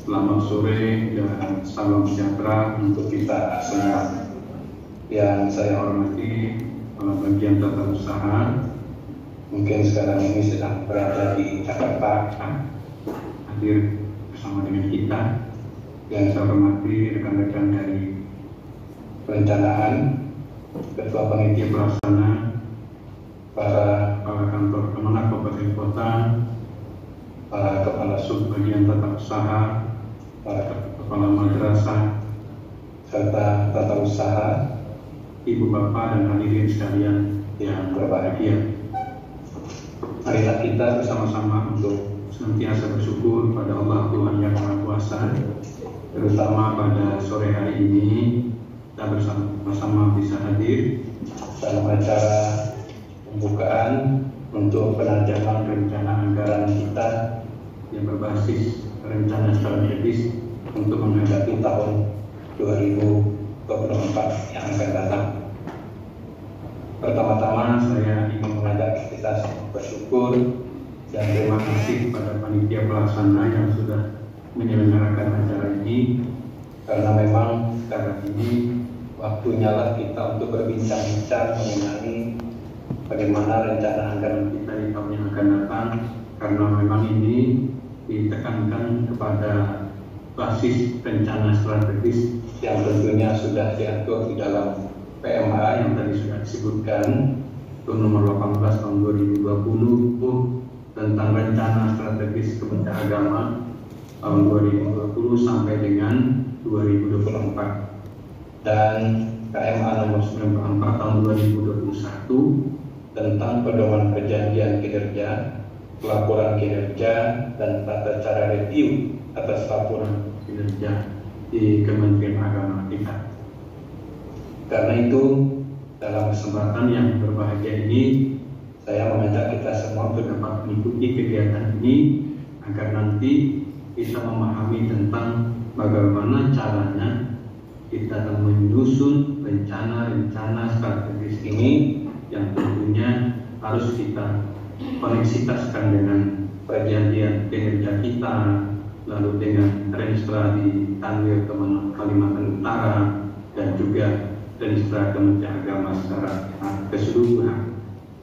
Selamat sore dan salam sejahtera untuk kita semua. Yang saya hormati kepala bagian tata usaha, mungkin sekarang ini sedang berada di Jakarta, hadir bersama dengan kita. Yang saya hormati rekan-rekan dari perencanaan, ketua panitia pelaksana, para kepala kantor Kemenak Kabupaten Kota, para kepala sub bagian tata usaha, para kepala madrasah, serta tata usaha, ibu bapak dan hadirin sekalian yang berbahagia. Marilah kita bersama-sama untuk senantiasa bersyukur pada Allah Tuhan Yang Maha Kuasa, terutama pada sore hari ini kita bersama-sama bisa hadir dalam acara pembukaan untuk penajaman rencana anggaran kita yang berbasis rencana strategis untuk menghadapi tahun 2024 yang akan datang. Pertama-tama saya ingin mengajak kita bersyukur dan terima kasih kepada panitia pelaksana yang sudah menyelenggarakan acara ini, karena memang sekarang ini waktunya lah kita untuk berbincang-bincang mengenai bagaimana rencana anggaran kita di tahun yang akan datang, karena memang ini ditekankan kepada basis rencana strategis yang tentunya sudah diatur di dalam PMH yang tadi sudah disebutkan, itu nomor 18 tahun 2020 tentang rencana strategis Kementerian Agama tahun 2020 sampai dengan 2024, dan KMA nomor 94 tahun 2021 tentang pedoman perjanjian kinerja, pelaporan kinerja, dan tata cara review atas laporan kinerja di Kementerian Agama kita. Karena itu, dalam kesempatan yang berbahagia ini, saya mengajak kita semua untuk dapat mengikuti kegiatan ini agar nanti kita memahami tentang bagaimana caranya kita akan menyusun rencana-rencana strategis ini yang tentunya harus kita koneksitaskan dengan perjanjian kinerja kita, lalu dengan Renstra di Tanwir Kalimantan Utara, dan juga Renstra Kementerian Agama secara keseluruhan.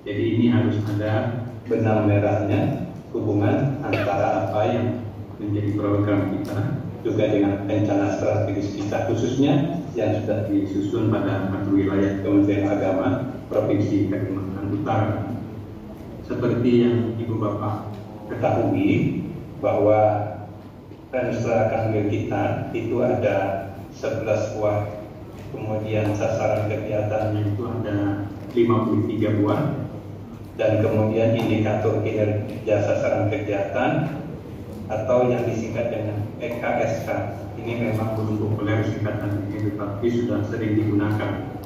Jadi ini harus ada benang merahnya, hubungan antara apa yang menjadi program kita juga dengan rencana strategis kita, khususnya yang sudah disusun pada 4 wilayah Kementerian Agama Provinsi Kalimantan Utara. Seperti yang Ibu Bapak ketahui bahwa Renstra Kanwil kita itu ada 11 buah, kemudian sasaran kegiatannya itu ada 53 buah, dan kemudian indikator kinerja sasaran kegiatan atau yang disingkat dengan EKSK. Ini memang belum populer singkatan ini, tetapi sudah sering digunakan.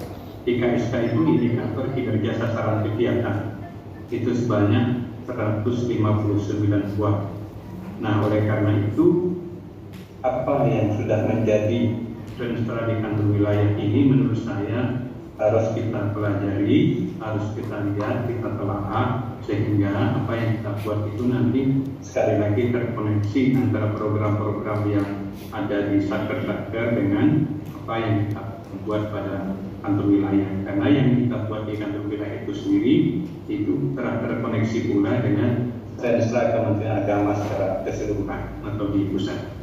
EKSK itu indikator kinerja sasaran kegiatan. Itu sebanyak 159 buah. Nah, oleh karena itu, apa yang sudah menjadi Renstra di kantor wilayah ini menurut saya harus kita pelajari, harus kita lihat, kita telaah, sehingga apa yang kita buat itu nanti sekali lagi terkoneksi antara program-program yang ada di satker-satker dengan apa yang kita buat pada kantor wilayah. Karena yang kita buat di kantor wilayah itu sendiri itu terkoneksi pula dengan Renstra Kementerian Agama secara keseluruhan atau di pusat.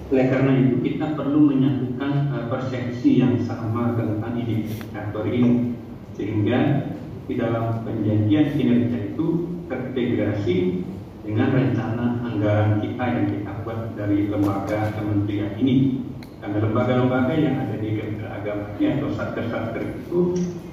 Oleh karena itu kita perlu menyatukan persepsi yang sama tentang indikator ini, sehingga di dalam perjanjian kinerja itu terintegrasi dengan rencana anggaran kita yang kita buat dari lembaga kementerian ini. Karena lembaga-lembaga yang ada di Kementerian Agama ini atau satker-satker itu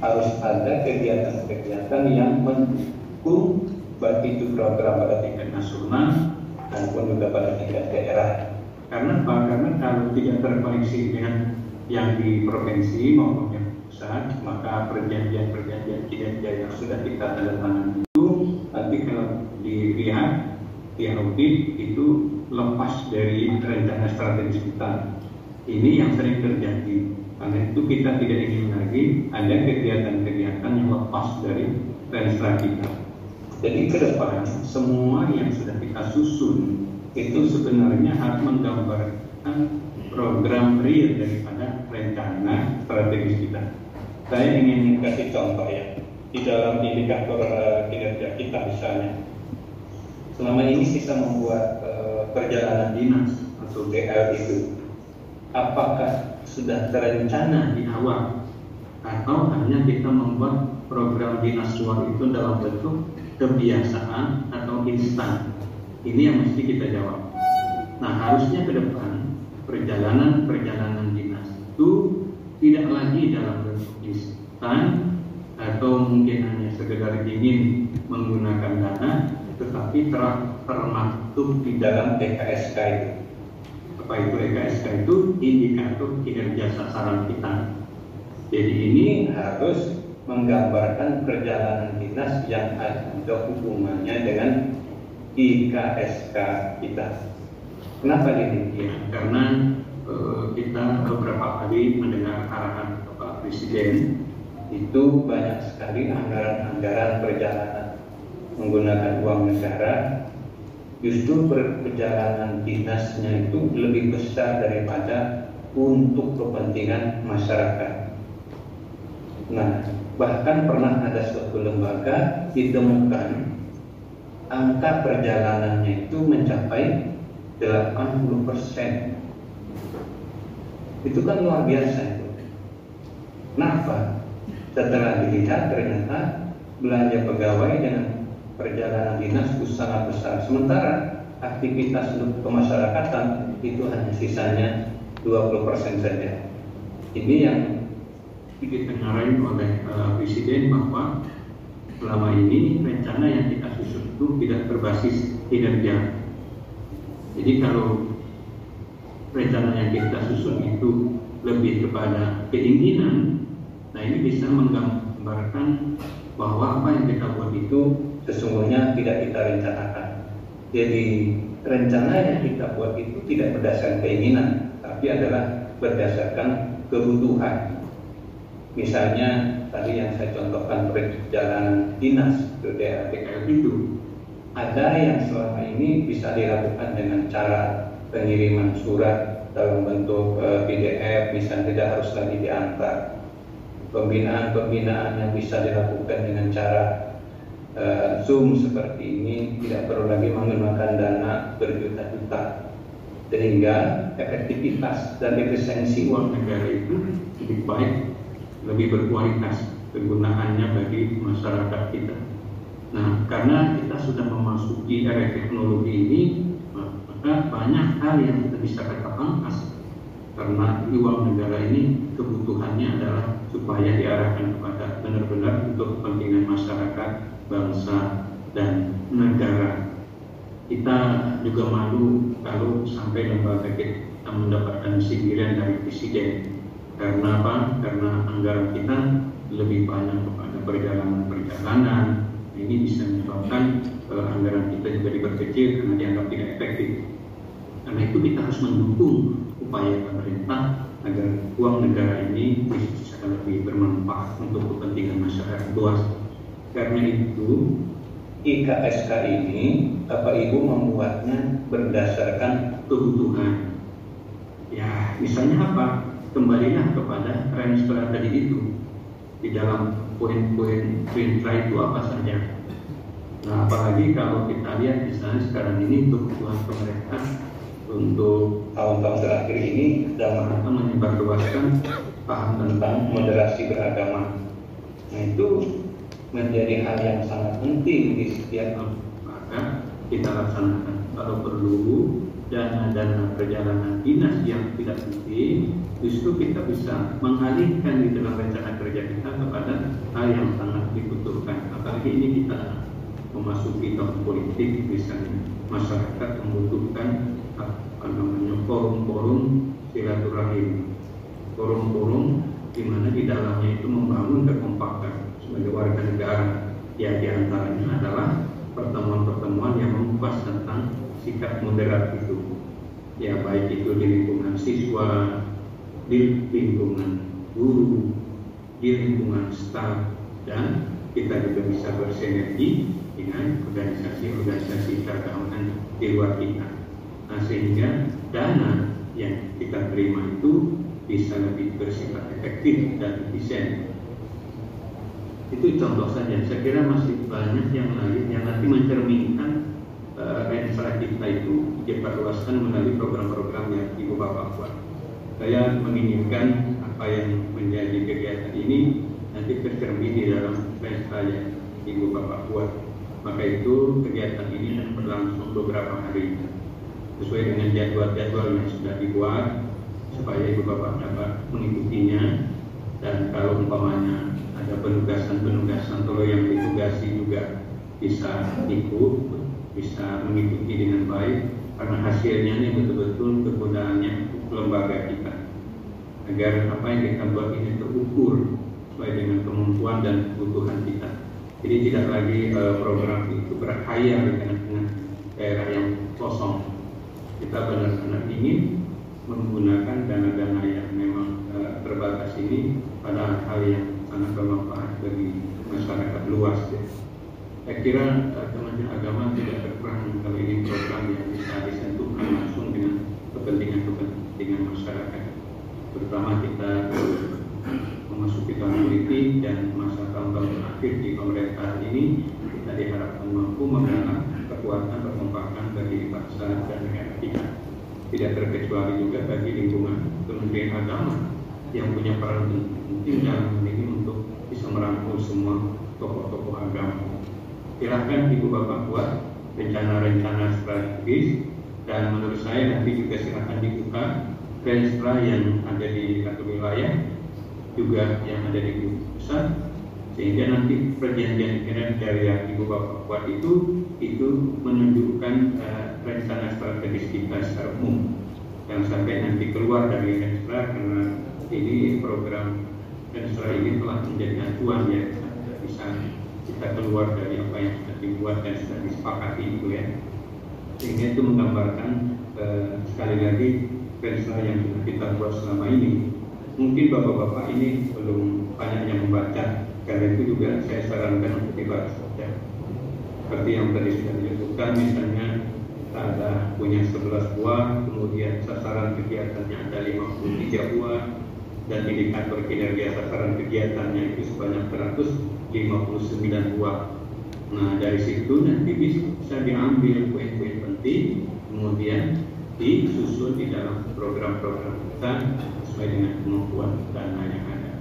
harus ada kegiatan-kegiatan yang mendukung baik itu program pada tingkat nasional maupun juga pada tingkat daerah. Karena apa? Karena kalau tidak terkoneksi dengan yang di provinsi maupun yang pusat, maka perjanjian-perjanjian kinerja yang sudah kita tandatangani itu nanti kalau dilihat di audit itu lepas dari rencana strategis kita. Ini yang sering terjadi. Karena itu kita tidak ingin lagi ada kegiatan-kegiatan yang lepas dari Renstra kita. Jadi ke depan semua yang sudah kita susun itu sebenarnya harus menggambarkan program real daripada rencana strategis kita. Saya ingin kasih contoh ya, di dalam indikator kinerja kita misalnya, selama ini kita membuat perjalanan dinas atau DL itu, apakah sudah terencana di awal atau hanya kita membuat program dinas luar itu dalam bentuk kebiasaan atau instan? Ini yang mesti kita jawab. Nah, harusnya ke depan perjalanan dinas itu tidak lagi dalam bentuk instan atau mungkin hanya sekedar ingin menggunakan dana, tetapi termaktub di dalam EKSK itu. Apa itu EKSK? Itu indikator kinerja sasaran kita. Jadi ini harus menggambarkan perjalanan dinas yang ada hubungannya dengan IKSK kita. Kenapa demikian? Karena kita beberapa kali mendengar arahan Bapak Presiden, itu banyak sekali anggaran-anggaran perjalanan menggunakan uang negara. Justru perjalanan dinasnya itu lebih besar daripada untuk kepentingan masyarakat. Nah, bahkan pernah ada suatu lembaga ditemukan angka perjalanannya itu mencapai 80%. Itu kan luar biasa itu. Kenapa? Setelah dilihat ternyata belanja pegawai dengan perjalanan dinas itu sangat besar. Sementara aktivitas untuk kemasyarakatan itu hanya sisanya 20% saja. Ini yang ditengarai oleh Presiden bahwa selama ini rencana yang kita susun itu tidak berbasis kinerja. Jadi kalau rencana yang kita susun itu lebih kepada keinginan, nah ini bisa menggambarkan bahwa apa yang kita buat itu sesungguhnya tidak kita rencanakan. Jadi rencana yang kita buat itu tidak berdasarkan keinginan, tapi adalah berdasarkan kebutuhan. Misalnya tadi yang saya contohkan perjalanan dinas ke daerah DKL itu, ada yang selama ini bisa dilakukan dengan cara pengiriman surat dalam bentuk PDF, misalnya tidak harus lagi diantar. Pembinaan yang bisa dilakukan dengan cara Zoom seperti ini, tidak perlu lagi menggunakan dana berjuta-juta, sehingga efektivitas dan efisiensi uang negara itu lebih baik, lebih berkualitas penggunaannya bagi masyarakat kita. Nah, karena kita sudah memasuki era teknologi ini, maka banyak hal yang kita bisa kita pangkas. Karena uang negara ini kebutuhannya adalah supaya diarahkan kepada benar-benar untuk kepentingan masyarakat, bangsa, dan negara. Kita juga malu kalau sampai lembaga kita mendapatkan sindiran dari Presiden. Karena apa? Karena anggaran kita lebih banyak kepada perjalanan-perjalanan. Ini bisa menyebabkan anggaran kita juga diperkecil karena dianggap tidak efektif. Karena itu kita harus mendukung upaya pemerintah agar uang negara ini bisa lebih bermanfaat untuk kepentingan masyarakat luas. Karena itu IKSK ini Bapak Ibu membuatnya berdasarkan kebutuhan. Ya, misalnya apa? Kembalilah kepada transfer tadi itu. Di dalam poin-poin perintah itu apa saja. Nah, apalagi kalau kita lihat misalnya sekarang ini kebutuhan pemerintah untuk tahun-tahun terakhir ini dalam rangka menyebarluaskan paham tentang moderasi beragama. Nah, itu menjadi hal yang sangat penting di setiap lembaga kita laksanakan. Kalau perlu dana-dana perjalanan dinas yang tidak penting, justru kita bisa mengalihkan di dalam rencana kerja kita kepada hal yang sangat dibutuhkan. Apalagi ini kita memasuki tahun politik, misalnya masyarakat membutuhkan forum-forum silaturahim, forum-forum di mana di dalamnya itu membangun kekompakan sebagai warga negara. Ya, di antaranya adalah pertemuan-pertemuan yang mengupas tentang sikap moderat itu. Ya, baik itu di lingkungan siswa, di lingkungan guru, di lingkungan staf, dan kita juga bisa bersinergi di dengan organisasi-organisasi keagamaan di luar kita. Nah, sehingga dana yang kita terima itu bisa lebih bersifat efektif dan efisien. Itu contoh saja. Saya kira masih banyak yang lain yang nanti mencerminkan Renstra kita itu diperluaskan melalui program-program yang Ibu Bapak buat. Saya menginginkan apa yang menjadi kegiatan ini nanti tercermin di dalam Renstra yang Ibu Bapak buat. Maka itu kegiatan ini akan berlangsung beberapa hari sesuai dengan jadwal-jadwal yang sudah dibuat supaya Ibu Bapak dapat mengikutinya. Dan kalau umpamanya ada penugasan-penugasan atau yang ditugasi juga bisa ikut, bisa mengikuti dengan baik, karena hasilnya ini betul-betul kegunaannya untuk lembaga kita, agar apa yang kita buat ini terukur sesuai dengan kemampuan dan kebutuhan kita. Jadi tidak lagi program itu berkhayal di tengah-tengah daerah yang kosong. Kita benar-benar ingin menggunakan dana-dana yang memang terbatas ini pada hal yang sangat bermanfaat bagi masyarakat luas. Ya. Saya kira Kementerian Agama tidak terkurang kalau ini program yang bisa disentuhkan langsung dengan kepentingan masyarakat. Terutama kita memasuki tahun politik dan masa tahun-tahun terakhir di pemerintahan ini, kita diharapkan mampu mengangkat kekuatan perkompakan bagi bangsa dan negara kita. Tidak terkecuali juga bagi lingkungan Kementerian Agama yang punya peran penting dalam ini untuk bisa merangkul semua tokoh-tokoh agama. Silahkan Ibu Bapak buat rencana-rencana strategis, dan menurut saya nanti juga silahkan dibuka Renstra yang ada di satu wilayah juga yang ada di pusat, sehingga nanti perjanjian dari yang Ibu Bapak buat itu menunjukkan rencana strategis kita secara umum. Jangan sampai nanti keluar dari Renstra, karena ini program Renstra ini telah menjadi acuan ya, bisa kita keluar dari apa yang sudah dibuat dan sudah disepakati itu ya. Sehingga itu menggambarkan sekali lagi Renstra yang sudah kita buat selama ini. Mungkin bapak-bapak ini belum banyak yang membaca, karena itu juga saya sarankan untuk dibaca ya. Seperti yang tadi sudah disebutkan, misalnya kita ada punya 11 buah, kemudian sasaran kegiatannya ada 53 buah, dan indikator kinerja sasaran kegiatannya itu sebanyak 159 buah. Nah, dari situ nanti bisa diambil poin-poin penting, kemudian disusun di dalam program-program kita sesuai dengan kemampuan dana yang ada.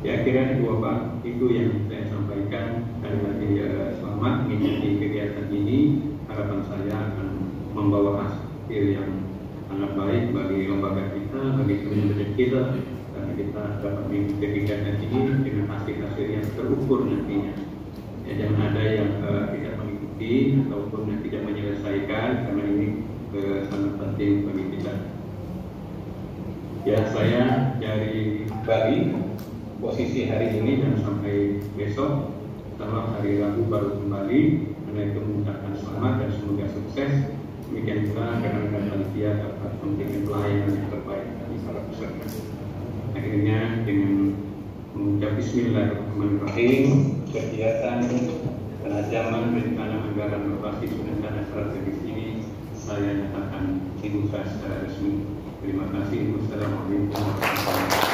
Ya, kira Ibu Bapak itu yang saya sampaikan. Dan nanti selamat mengikuti kegiatan ini. Harapan saya akan membawa hasil yang sangat baik bagi lembaga kita, bagi kementerian kita, dan kita dapat mengikuti kegiatan ini dengan hasil-hasil yang terukur nantinya. Ya, jangan ada yang tidak mengikuti ataupun yang tidak menyelesaikan, karena ini sangat penting bagi kita. Ya, saya dari Bali, posisi hari ini dan sampai besok, setelah hari Rabu baru kembali. Karena itu mengucapkan selamat dan semoga sukses. Demikian pula rekan-rekan panitia dapat memberikan pelayanan yang terbaik bagi para peserta. Akhirnya dengan mengucap Bismillahirrahmanirrahim, kegiatan penajaman rencana anggaran berbasis rencana strategis ini saya nyatakan dibuka secara resmi. Terima kasih. Wassalamualaikum warahmatullahi wabarakatuh.